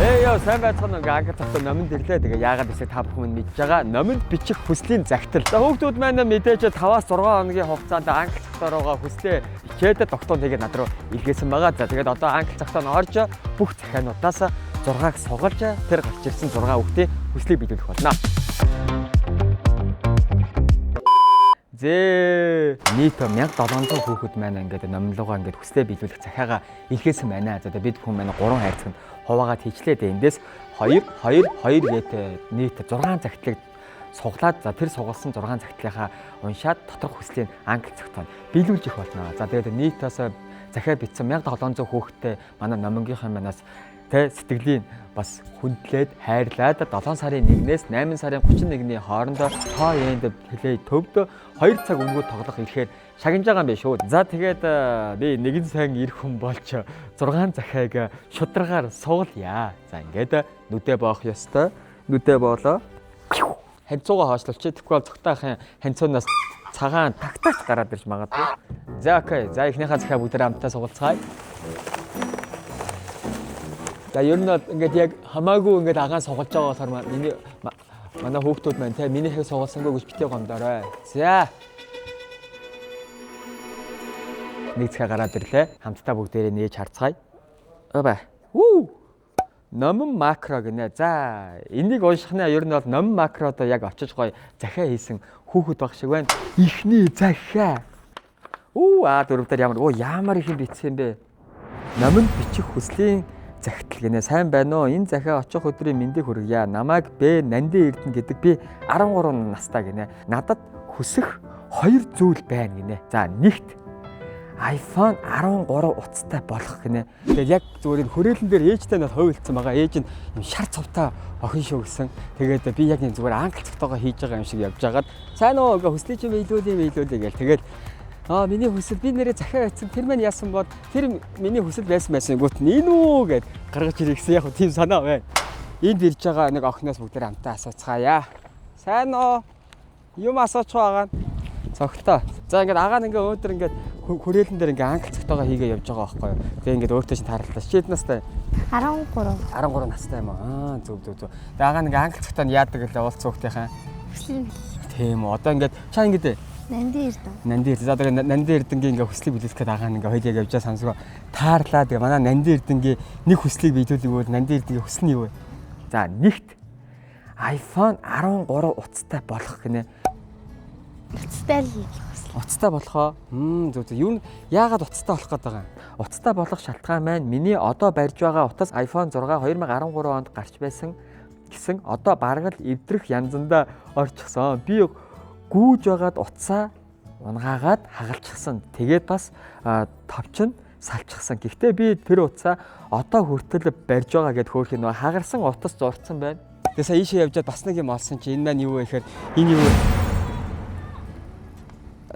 Яа сайн байцгаана ингээ анги тавтаа номонд ирлээ. Тэгээ яагаад гэсэн та бүхэн мэдж байгаа. Номонд бичих хүслийн загтал. За хүүхдүүд маань мэдээж 5-6 хоногийн хугацаанд анги цагтаараа хүслээ хичээд тогтоон тэгээд над руу илгээсэн байгаа. За тэгээд одоо анги цагтаа нь орж бүх захиануудаас 6-г сугалж тэр гарч ирсэн 6 хүүхдийн хүслийг биелүүлэх болно. Нийт 1700 хүүхэд маань ингээд номлогоо ингээд хүслээ биелүүлэх захиагаа илгээсэн байна. За бид бүхэн маань 3 хайрцагт хуваагаад хийчлээ. Эндээс 2 гээтэй нийт 6 загтлыг суглаад за тэр сугалсан 6 загтлынхаа уншаад доторх хүслийн англи цагтаа биелүүлж их болно. За тэгээд нийт бас захиа бичсэн 1700 хүүхэдтэй манай номонгийнхаа манаас сэтгэлийн бас хүндлээд хайрлаад 7 сарын 1-ээс 8 сарын 31-ний хоорондоо тоо энд плей төвд 2 цаг өнгөө тоглох ирэхээр шагнаж байгаа юм биш үү. За тэгээд би нэгэн сайн ирэх хүн болж 6 захиаг шударгаар суулъя. За ингээд нүдэ боох ёстой. Нүдэ боолоо. Ханцуугаа хоошлуулчих. Тэгэхгүй бол цогтойхын ханцуунаас цагаан тагтаач гараад ирж магадгүй. За окей. За эхнийхээ захиа бүгдээ хамтдаа суулцгаая. За ер нь ингээд яг хамаагүй ингээд агаан сугалж байгаа болохоор манай хүүхдүүд маань минийхээ сугалсангүй гэж битээ гомдоорой. За. Нэг захиа гараад ирлээ. Хамтдаа бүгдээрээ нээж харцгаая. Өөбэ. Номон макро гинэ. За, энийг уншихнаа ер нь бол номон макродоо яг очиж гоё захиа хийсэн хүүхэд баг шиг байна. Ихний захиа. Дөрөвдөр ямар их юм бичсэн бэ? Номонд бичих хүслийн загтал гинэ. Сайн байна уу? Энэ захиа очих өдрийн мэндийг хүргье. Намайг Б Нандин Эрдэнэ гэдэг би 13 настай гинэ. Надад хүсэх 2 зүйл байна гинэ. За, нэгт iPhone 13 утастай болох гинэ. Тэгээд яг зүгээр энэ хүрээлэн дээр ээжтэй надад хойволцсон байгаа. Ээж нь юм шар цовтой охин шүү гэсэн. Тэгээд би яг энэ зүгээр англи цагтаага хийж байгаа юм шиг явж байгаад сайн уу ингээ хүслээ чи биелүүлээ гээл. Тэгээд миний хүсэл би нэрээ захиа айтсан тэр маань яасан бод тэр миний хүсэл байсан гүт энэ үү гэд гаргаж ирсэн яг тийм санаа байна. Энд ирж байгаа нэг охиноос бүгдээ хамтаа асууцгаая. Сайн уу? Юм асууч байгаа. Цогтой. За ингээд агаа нь ингээ өөдөр ингээд хүрээлэн дээр ингээ англи цагтаага хийгээ явж байгаа байхгүй юу. Тэгээ ингээд өөртөө чинь тааралтай. Чи хэд настай? 13 настай юм аа. Зөв. Тэгээ агаа ингээ англи цагтаа нь яадаг гэлээ уулц хүүхдийнхаа. Тийм үү. Одоо ингээд чаа ингэдэ. Нандин Эрдэнэ. За тэгээ Нандин Эрдэнгийн ингээ хүслийг биелүүлэх гээд агаа ингээ хоёлыг явж байгаа сонсгоо таарлаа. Тэгээ манай Нандин Эрдэнгийн нэг хүслийг биелүүлэх бол Нандин Эрдэнгийн хүсэл нь юу вэ? За нэгт iPhone 13 утастай болох гинэ. Утастай болохоо. Зөв. Юу нь яагаад утастай болох гээд байгаа юм? Утастай болох шалтгаан маань миний одоо барьж байгаа утас iPhone 6 2013 онд гарч байсан гэсэн одоо бараг л эвдрэх янзанда орчихсон. Би гүүж байгаад утсаа унгаагаад хагалчихсан. Тэгээд бас товч нь салчихсан. Гэхдээ би тэр утсаа одоо хүртэл барьж байгаа гэд хөөх нь хагарсан утас зурцсан байна. Тэгээ сая ийшээ явжаад бас нэг юм олсон чи энэ маань юу вэ гэхээр энэ юу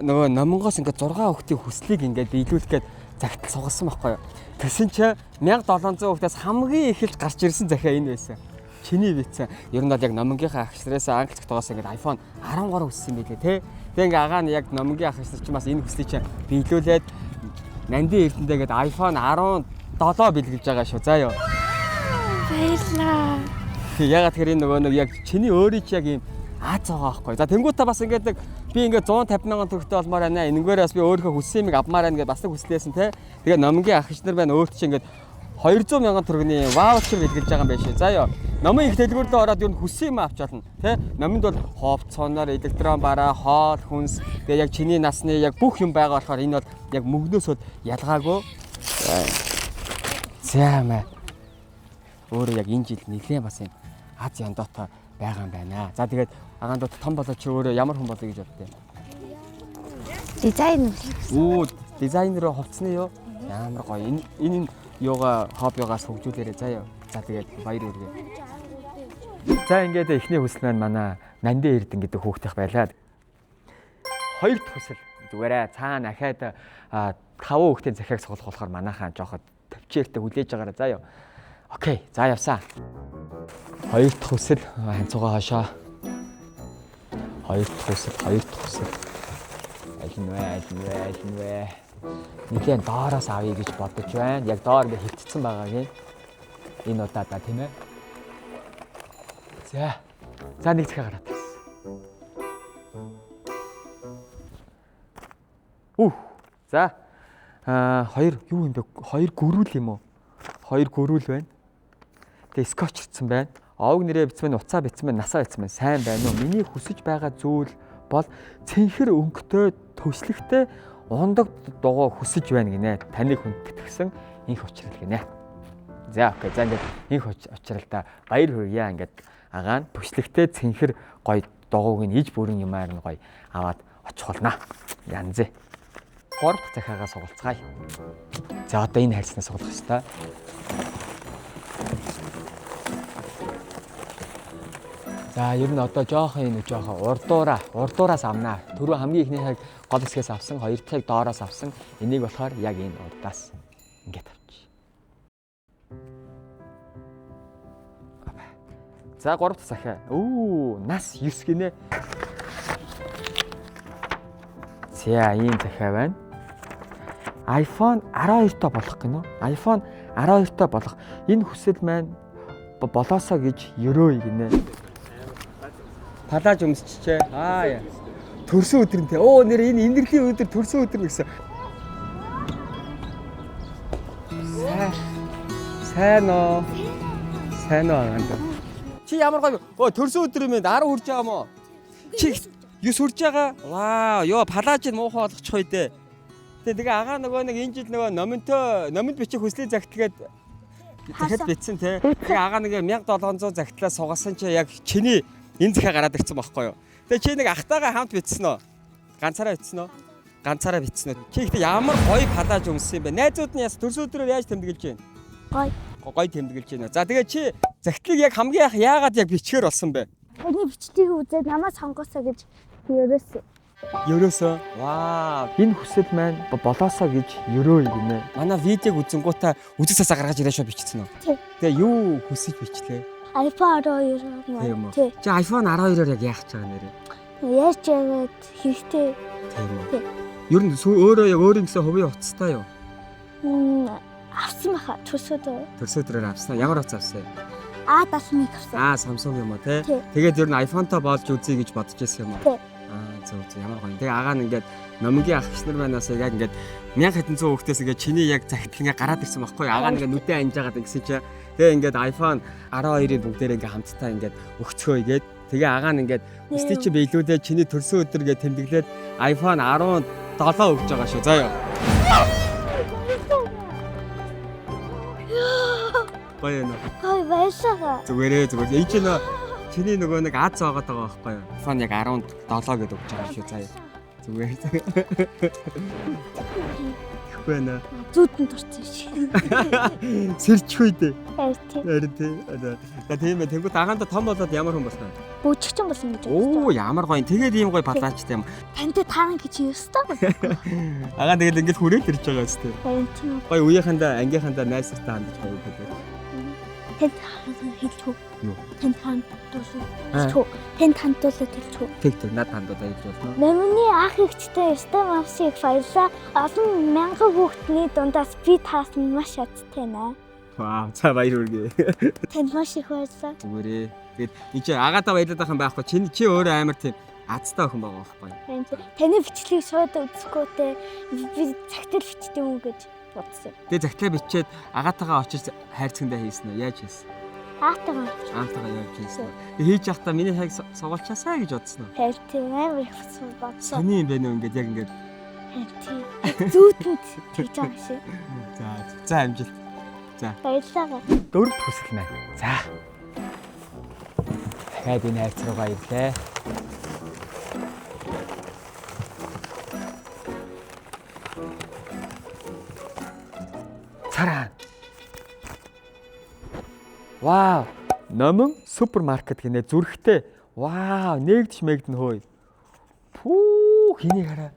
нөгөө номонгоос ингээд 6 хүүхдийн хүслийг ингээд биелүүлэх гээд загтал сугалсан байхгүй юу. Тэсэн чи 1700 хүүхдээс хамгийн их л гарч ирсэн захиа энэ байсан. Чиний битсэн. Ер нь бол яг номонгийнхаа ах нараас англи цагтаагаас ингээд iPhone 13 үссэн байлээ те. Тэгээ ингээ агаа нь яг номонгийн ах нар ч бас энэ хүслийг чинь биелүүлээд Нандин Эрдэнэ гээд iPhone 17 бэлгэлж байгаа шүү. Заа ёо. Баярлаа. Ягаад тэр энэ нөгөө яг чиний өөрийн чи яг юм Аз байгаа байхгүй. За тэнгуутаа бас ингээд би ингээд 150 мянган төгрөгтэй олмоор байна. Энэгээр бас би өөрийнхөө хүссэн юмыг авмаар байна гэж бас хүслээсэн те. Тэгээ номонгийн ах нар байна өөрт чи ингээд 200 мянган төгрөгийн ваучер бэлгэлж байгаа юм байна шүү. За ёо. Номын их дэлгүүрлөө ороод юу хүссэн юм авч болно те. Номонд бол ховцооноор электрон бараа, хоол, хүнс тэгээ яг чиний насны яг бүх юм байгаа болохоор энэ бол яг мөнгнөөс бол ялгаагүй. Зэмэ. Өөрөө яг энэ жил нэлээд бас юм аз яндаатай байгаа юм байна. За тэгээд агаандууд том болоо чи өөрөө ямар хүн болъё гэж боддیں۔ Дизайнер. Дизайнероо хувцсны юу? Ямар гоё. Энэ юугаа хоббигоос хөгжүүлээрэй заа ёо. За тэгээд баяр хүргэе. За ингээд эхний хүсэл маань манай Нандин Эрдэнэ гэдэг хүүхдийнх байлаа. Хоёр дахь хүсэл зүгээрээ цаана ахаад 5 хүүхдийн захиаг сугалах болохоор манайхаа жоохот төвчээртэй хүлээж байгаарай заа ёо. Окей, за явсаа. Хоёр дахь хүсэл ханцуугаа хашаа. Хоёр дахь хүсэл. Алин вэ? Нэгэн доороос авъя гэж бодож байна. Яг доор ингэ хөвтцсэн байгаа гин. Энэ удаадаа тийм ээ. За нэг захиа гараад ирсэн. За хоёр юу юм бэ? Хоёр гөрүүл юм уу? Хоёр гөрүүл байна. Тэгээ скотчрцсан байна. Овог нэрээ бичсэн байна, уцаа бичсэн байна, насаа бичсэн байна. Сайн байна уу? Миний хүсэж байгаа зүйл бол цэнхэр өнгөтэй, төслөгтэй ундаг дугуй хүсэж байна гинэ. Таныг хүндэтгсэн инх учрал гинэ. За окей. За ингээд инх учралда баяр хүргье. Ингээд агаа нь төслөгтэй цэнхэр гоё дугуйг нь иж бүрэн юмар нь гоё аваад очих болно. Янзээ. 3 дахь захиагаа сугалцгаая. За одоо энэ хайрцнаа сугалах ёстой. За ер нь одоо жоохон урдуураас авнаа. Түрүү хамгийн ихнийхээ гол хэсгээс авсан, хоёр дахьыг доороос авсан. Энийг болохоор яг энэ урдаас ингээд авчих. За 3 дахь захиа. Нас 9 гинэ. За ийм захиа байна. iPhone 12-той болох гинэ. iPhone 12-той болох. Энэ хүсэл маань болоосоо гэж ерөөй гинэ. Палаж өмсчихээ. Яа. Төрсөн өдөр нь те. Нэр энэ энергийн өдөр төрсөн өдөр гэсэн. Сайн уу анд. Чи ямар гоё. Төрсөн өдөр юм 10 хүрч байгаа мó. Чи 9 хүрч байгаа. Вау, палаж нь муухай болгочих үү дээ. Тэгээ агаа нөгөө нэг энэ жил нөгөө номонд бичих хүслийн загталгээд дахиад бичсэн те. Тэгээ агаа нэг 1700 загтлаа сугасан чи яг чиний энэ захиа гараад ирсэн байхгүй юу. Тэгээ чи нэг ахтайгаа хамт бичсэн үү? Ганцаараа бичсэн үү? Чи ихтэй ямар гоё палаж өмссөн юм бэ? Найзууд нь яс төрсөн өдрөөр яаж тэмдэглэж байна? Гоё тэмдэглэж байна. За тэгээ чи загтлыг яг хамгийн яагаад яг бичгээр болсон бэ? Эний бичлэгийг үзээд намайг сонгосоо гэж Ерөөсөө. Вау. Энэ хүсэл маань болоосоо гэж ерөөй гинэ. Манай видеог үзэнгуудаа үзэг цасаа гаргаж ирээ шүү бичсэн үү? Тэгээ юу хүсэж бичлээ? iPhone 12 юм уу? Чи iPhone 12-оор яг яах гэж байгаа нэрээ? Яаж яагаад хэрэгтэй? Тийм үү. Ер нь өөрөө яг өөрийн гэсэн хувийн утастай юу? Авсан баха төрсөдрөөр авсан. Ямар утас авсан? A70 авсан. Samsung юм уу те? Тэгээд ер нь iPhone-той болж үзье гэж бодож байсан юм уу? Зөв ямар гоё. Тэгээ агаа нь ингээд номгийн ах гişнэр манаас яг ингээд 1700 хүүхдээс ингээд чиний яг загтал ингээд гараад ирсэн байхгүй. Агаа нь ингээд нүдэн анжаагаад гэсэн чинь тэгээ ингээд iPhone 12-ийн бүгдээр ингээд хамтдаа ингээд өгцгөө игээд тэгээ агаа нь ингээд өстэй чи биелүүдээ чиний төрсөн өдөр ингээд тэмдэглээд iPhone 17 өгч байгаа шүү. Заа ёо. Гоё нэ. Гоё байшаага. Зүгээр. Энд чинь чиний нөгөө нэг аз заагаад байгаа байхгүй юу? iPhone яг 17 гэдэг өгч байгаа шүү. Заа. Зүгээр. Ихгүй нэ. Зүудэн турсан шиг. Сэрчгүй дээ. Харин тийм. Тийм ээ. Тэнгүүд агаанда том болоод ямар хүн болсон бэ? Бүжигчин болсон гэж байна. Ямар гоё. Тэгээд ийм гоё палаачтай юм. Тантай тааран гэж ёстой байна. Агаа тэгээд ингээд хүрээд ирж байгаа өстэй. Харин тийм. Гоё үеийнхандаа, ангийнхандаа найстай хандж гоё гэдэг. Тэнд хэлчихв. Юу? Тэнд хандуулаад хэлчихв. Тэг над хандуулаад хэлж болно. Номны ах эгчтэй ёстой маш их баярлаа. Олон мянган хүүхдний дундаас би таасан маш ядтай наа. Вау, за баяр хүргэе. Танд маш их баярлаа. Зүгээрээ. Тэгээд энэ чи агаадаа баярлаад байх юм байхгүй. Чи өөрөө амар тийм азтай охин байгаа байхгүй. Таны бичлэгийг шууд үзэхгүйтэй би цагтал бичдэг юм гэж бодсон. Тэгээд цагтлаа бичээд агаатайгаа очиж хайрцагтаа хийсэн үү? Яаж хийсэн? Аатайгаа яаж хийсэн? Хийж явахдаа миний хайг сугалчаасаа гэж бодсон уу? Хайр тийм амар их бодсон. Сони юм байна уу ингээд яг ингээд. Зүүтэнд хийж байгаа шээ. За амжилт. За. Баярлалаа. Дөрөв хүсэл маань. За. Дахиад энэ хайрц руугаа ирлээ. Цараа. Вау. Номон супермаркет гинэ зүрхтэй. Вау, нэгдэж мэгдэн хөөе. Пүү, хиний хараа.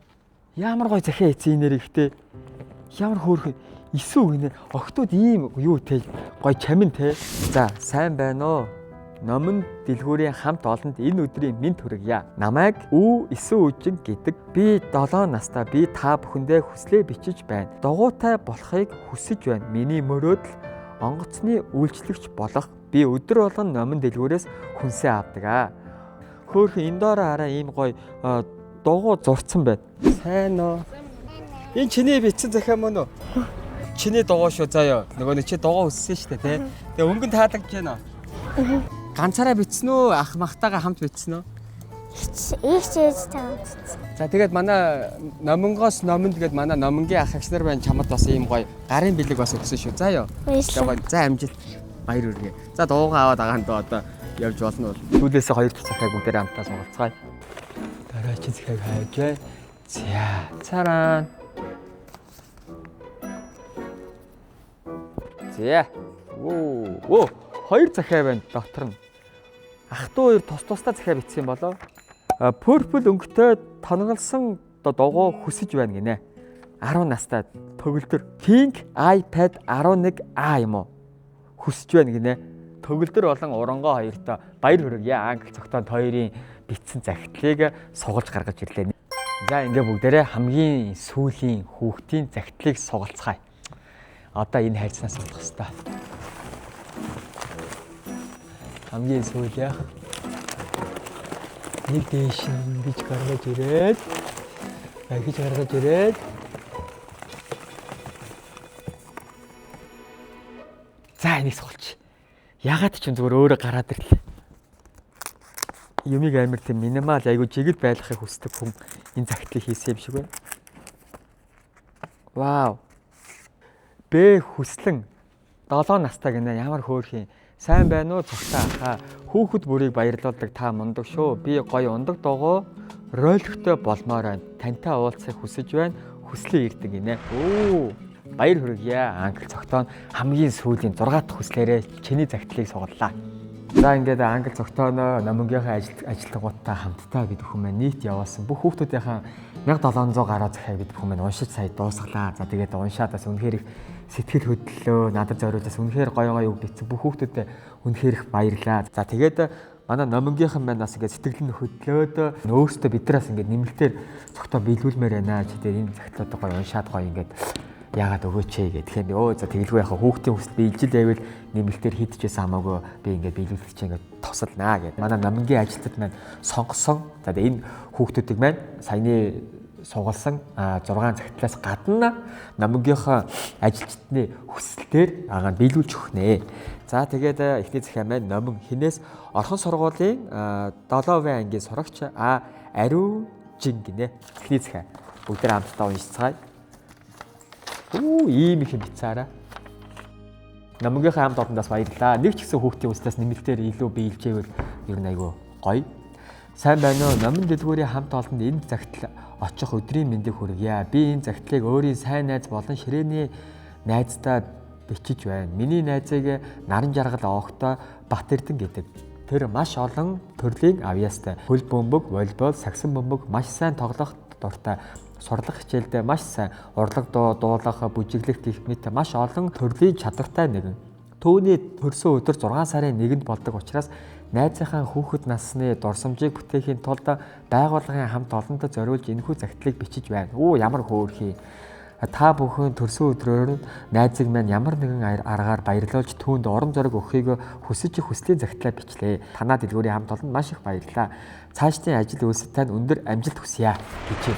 Ямар гоё захиа хийсэн нэр ихтэй. Ямар хөөрхөн эсүү гинэ. Охтууд ийм юу те гоё чамин те. За, сайн байна уу? Номон дэлгүүрийн хамт олонд энэ өдрийн мэд хүргье. Намайг эсүү үжин гэдэг. Би 7 настай. Би та бүхэндээ хүслээ бичиж байна. Дугуйтай болохыг хүсэж байна. Миний мөрөөдөл онгоцны үйлчлэгч болох би өдөр болгон номон дэлгүүрээс хүнсээ авдаг. Хөөхөн энэ доор хараа ийм гоё дугуй зурцсан байд. Сайн уу? Энэ чиний бичсэн захиа мөн үү? Чиний дугуй шүү заяа. Нөгөө нэг чи дугуй өссөн шүү дээ, тий. Тэгээ өнгөнд таалагдж байна уу? Ганцаараа бичсэн үү? Ах махтайгаа хамт бичсэн үү? Их чийж таа. За тэгээд манай номонгоос номонд тэгээд манай номонгийн ах агч нар байна чамд бас ийм гоё гарын бэлэг бас өгсөн шүү. Заяа. За амжилт. Баяр хүргэе. За дуугаа аваад агаан доо одоо явж болно бол. Сүүлээсээ хоёр дахь захиаг бүгдээрээ хамтаа сонголцгаая. Дараагийн захиаг хайж. За цараа. За. Оо, хоёр захиа байна доктор нь. Ах トゥ хоёр тусдаа захиа бичсэн болоо. Purple өнгөтэй тонголсон дугуй хүсэж байна гинэ. 10 настай төгөлдөр Pink iPad 11A юм уу? Хүсэж байна гинэ. Төгөлдөр болон урангоо хоёртой баяр хүргэе. Англи цогтойд хоёрын бичсэн захидлыг сугалж гаргаж ирлээ. За ингээ бүгдээрээ хамгийн сүүлийн хүүхдийн захидлыг сугалцгаая. Одоо энэ хайрцнаас болох хэвээр. Хамгийн сүүл яах? Нэг дэш ингэж гаргаж ирээд ахиж гаргаж ирээд за энийг суулч. Ягаад ч юм зүгээр өөрөө гараад ирлээ. Юмиг амир тийм минимал айгу жигэл байлгахыг хүсдэг хүн энэ захидлыг хийсэн юм шиг байна. Вау. Бэ хүслэн 7 настай гинэ ямар хөөрхий. Сайн байна уу цогтой ахаа. Хүүхэд бүрийг баярлуулдаг та мундаг шүү. Би гоё ундаг дугуй роликтой болмоор байна. Тантай уулзахыг хүсэж байна. Хүслээ ирдэг гинэ. Оо. Баяр хүргэе. Англи цогтой хамгийн сүүлийн 6 дахь хүслээрээ чиний захидлыг сугаллаа. За ингээд англи цогтойноо номонгийнхаа ажилтгуудтай хамтдаа бид бүхэн маань нийт явуулсан. Бүх хүүхдүүдийнхаа 1700 гаруй захиаг бид бүхэн маань уншиж сая дуусгалаа. За тэгээд уншаад бас үнэхээр их сэтгэл хөдлөлөө надад зориулсан үнэхээр гоё гоё үг бичсэн. Бүх хүүхдүүдэд үнэхээр их баярлаа. За тэгээд манай номонгийнхан маань бас ингээд сэтгэл нь хөдлөөд өөрсдөө биднээс ингээд нэмэлтээр цогтоо биелүүлмээр байна. Чи тэгээд энэ захидлуудыг гоё уншаад гоё ингээд яагаад өгөөч ээ гэх тэгэхээр өө за тэгэлгүй яхаа хүүхдийн хүсэл би ижил байвал нэмэлтээр хийдчихсэн хамаагүй би ингээд биелүүлэх чинь ингээд тусалнаа гэдэг. Манай номонгийн ажилтнууд маань сонгосон. За энэ хүүхдүүдийг маань саяны сугалсан 6 захидлаас гадна номонгийнхаа ажилчдны хүсэлтээр агаа биелүүлж өгнэ. За тэгээд эхний захиа маань номон хинээс орхон сургуулийн 7В ангийн сурагч Ариу Жин гинэ. Эхний захиа бүгдээ хамтдаа уншицгаая. Оо ийм их бицаараа. Номонгийнхаа хамт олондоос баярлалаа. Нэг ч гэсэн хүүхдийн үстээс нэмэлтээр илүү биелжээвэл ер нь айгүй гоё. Сайн байна уу? Номон дэлгүүрийн хамт олонд энэ захидал очих өдрийн мэндийг хүргье. Би энэ захидлыг өөрийн сайн найз болон ширээний найздаа бичиж байна. Миний найзыг наран жаргал оогтой Батэрдэн гэдэг. Тэр маш олон төрлийн авьяастай. Хөл бөмбөг, волейбол, сагсан бөмбөг маш сайн тоглох дуртай. Сурлах хичээлдээ маш сайн, урлаг дуулах, бүжиглэх гэх мэт маш олон төрлийн чадвартай нэгэн. Түүний төрсөн өдөр 6 сарын 1-нд болдог учраас найзынхаа хүүхэд насны дурсамжийг бүтээхийн тулд байгууллагын хамт олондоо зориулж энэхүү захидлыг бичиж байна. Оо ямар хөөрхий. Та бүхэн төрсөн өдрөөр найзыг маань ямар нэгэн аргаар баярлуулж түүнд урам зориг өгөхийг хүсэж хүслийн захидлаа бичлээ. Танаа дэлгүүрийн хамт олонд маш их баярлалаа. Цаашдын ажил үйлсэд тань өндөр амжилт хүсье гэж.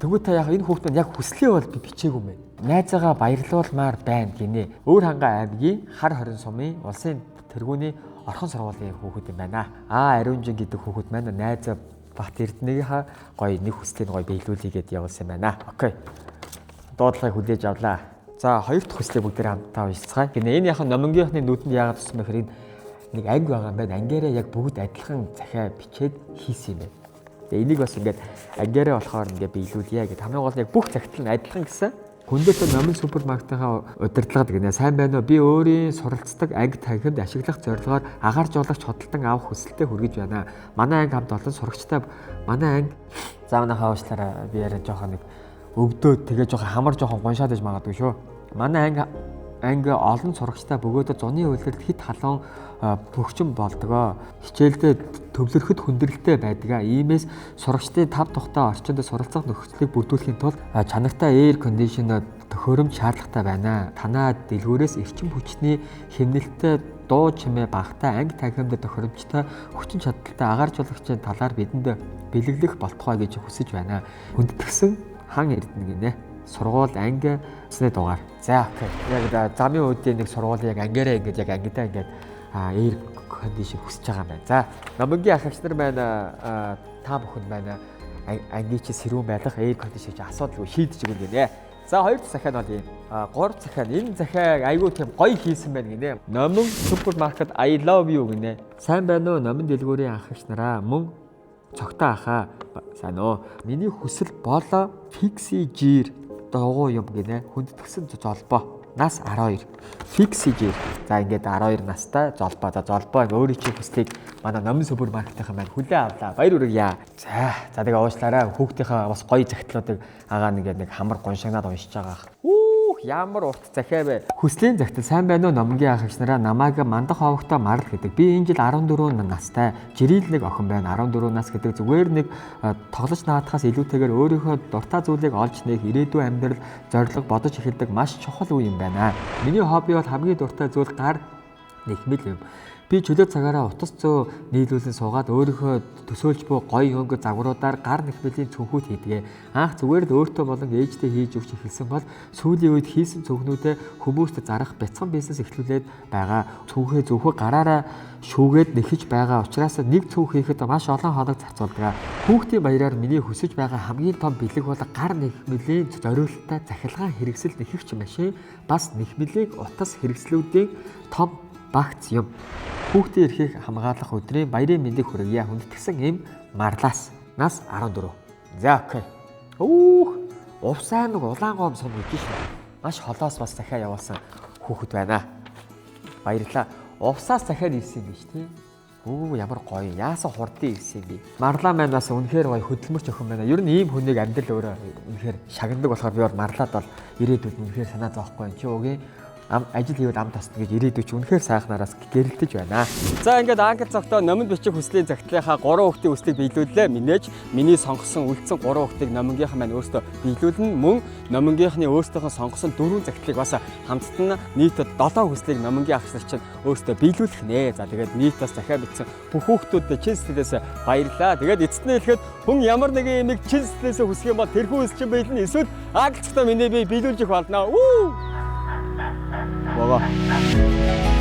Тэгвэл та яг энэ хүүхдүүд яг хүслээ бол би бичээгүй мэн. Найзаагаа баярлуулмаар байна гинэ. Өөр хангаа аймгийн хар хорин сумын улсын тэргүүний орхон сургуулийн хүүхэд юм байна. Ариунжин гэдэг хүүхэд маань найз Бат Эрдэнэгийнхаа гоё нэг хүслийг гоё биелүүлээгээд явуулсан байна. Окей. Дуудлагыг хүлээж авлаа. За хоёр дахь хүслийг бүгдээ хамтдаа уншицгаая. Гинэ энэ яг номонгийнхны нүдэнд яагаад туссан бэ гэхээр нэг анги байгаа юм байна. Ангиараа яг бүгд адилхан захиа бичээд хийсэн юм байна. Тэгээ энийг бас ингээд ангиараа болохоор ингээд биелүүлье гэдэг. Хамгийн гол нь яг бүх захидал нь адилхан гэсэн. Хүндэт номын супермаркетынхаа удирдлагад гинэ сайн байна уу? Би өөрийн суралцдаг анги танхимд ашиглах зорилгоор агаар жуулагч хөдөлтөн авах хүсэлтэд хүргэж байна. Манай анги хамт олон сурагчтай манай анги заавнахаа уучлаарай. Би яриа жоохон нэг өвдөөд тэгээ жоохон хамар жоохон гоншаад иж магадгүй шүү. Манай анги олон сурагчтай бөгөөд зуны үйлдэлд хит халуун бөхчөн болдгоо. Хичээлдээ төвлөрөхөд хүндрэлтэй байдаг. Иймээс сурагчдын 5 тухтай орчинд суралцах нөхцөлийг бүрдүүлэхийн тулд чанартай эйр кондишнер төхөөрөмж шаардлагатай байна. Танаа дэлгүүрээс эрчим хүчний хэмнэлттэй дуу чимээ багтаа анги танхимд тохиромжтой хүчин чадалтай агаар жуулагчийн талаар бидэнд бэлэглэх болтугай гэж хүсэж байна. Хүндэтгсэн хан эрдэнэ гинэ. Сургууль анги гэсний дугаар. За окей. Яг замын үеийн нэг сургууль яг ангиараа ингэж яг ангидаа ингэж эйр кондишн хүсэж байгаа юм байна. За намынгийн ах эгч нар байна. Та бүхэн байна. Ангийн чи сэрүүн байх эйр кондишн чи асуудалгүй шийдэж өгнө гинэ. За хоёр захиа нь бол ийм. Гурав захиа нь энэ захиаг айгүй тийм гоё хийсэн байна гинэ. Номон супермаркет I love you гинэ. Сайн байна уу номон дэлгүүрийн ах эгч нараа мөн цогтой ахаа. Сайн уу. Миний хүсэл бол Fixie Gear дагуу юм гинэ. Хүндэтгсэн золбоо. Нас 12. Fixie Gear. За ингээд 12 настай золбоо. За золбоо өөрийн чинь хүслийг манай номон супермаркетийнхан маань хүлээн авлаа. Баяр хүргье. За тэгээ уушлаарай. Хүүхдийнхээ бас гоё захидлуудыг агаа нэг хамар гоншигнаад уншиж байгаа. Ямар урт захиа бэ? Хүслийн захидал сайн байна уу номгийн ах эгч нараа намайг мандах ховогтой марл гэдэг. Би энэ жил 14 настай. Жирил нэг охин байна. 14 нас гэдэг зүгээр нэг тоглож наадахаас илүүтэйгээр өөрийнхөө дуртай зүйлийг олж нээх ирээдүйн амьдрал зорилго бодож эхэлдэг маш чухал үе юм байна. Миний хобби бол хамгийн дуртай зүйл гар нэхмэл юм. Би чөлөө цагаараа утас зөө нийлүүлэн суугаад өөрийнхөө төсөөлж буй гоё өнгө загваруудаар гар нэхмэлийн цүнхүүд хийдэг. Анх зүгээр л өөртөө болон ээжтэй хийж өгч эхэлсэн бол сүүлийн үед хийсэн цүнхнүүдээ хүмүүст зарах бяцхан бизнес эхлүүлээд байгаа. Цүнхээ зөвхөн гараараа шүүгээд нэхэж байгаа учраас нэг цүнх хийхэд маш олон хоног зарцуулдаг. Хүүхдийн баяраар миний хүсэж байгаа хамгийн том бэлэг бол гар нэхмэлийн зориулалттай цахилгаан хэрэгсэл нэхэгч машин бас нэхмэлийн утас хэрэгслүүдийн том багц юм. Хүүхдийн эрхийг хамгаалах өдрийн баярын мэндийг хүргье. Хүндэтгсэн эм Марлаас. Нас 14. За окей. Увсаа нэг улаан гом сон үдэж шээ. Маш холоос бас захиа явуулсан хүүхэд байна. Баярлалаа. Увсаас захиад ирсэн юм биш тий. Ямар гоё. Яасан хурдын ирсэн юм би. Марлаа маань бас үнэхээр гоё хөдөлмөрч охин байна. Ер нь ийм хүнийг амьдрал өөрөө үнэхээр шагнадаг болохоор би бол Марлаад бол ирээдүйд үнэхээр санаа зовхгүй. Чи өгийн ажил хийвэл ам тасна гэж ирээдүйч үнэхээр сайхнараас гэрэлтэж байна. За ингээд англ цогтоо номонд бичих хүслийн загтлынхаа 3 хүүхдийн хүслийг биелүүллээ. Минийж миний сонгосон үлдсэн 3 хүүхдийг номонгийнхан маань өөртөө биелүүлнэ. Мөн номонгийнхны өөртөөхөө сонгосон 4 загтлыг бас хамтдан нийт 7 хүслийг номонгийн ах нар чинь өөртөө биелүүлэх нэ. За тэгээд нийт бас захиа бичсэн бүх хүүхдүүдэд чин сэтгэлээс баярлалаа. Тэгээд эцэст нь хэлэхэд хүн ямар нэгэн юмыг чин сэтгэлээс хүсэх юм бол тэрхүү хүсэл чинь биелнэ. Эсвэл англ цогтоо миний биелүүлж их болно. Бага.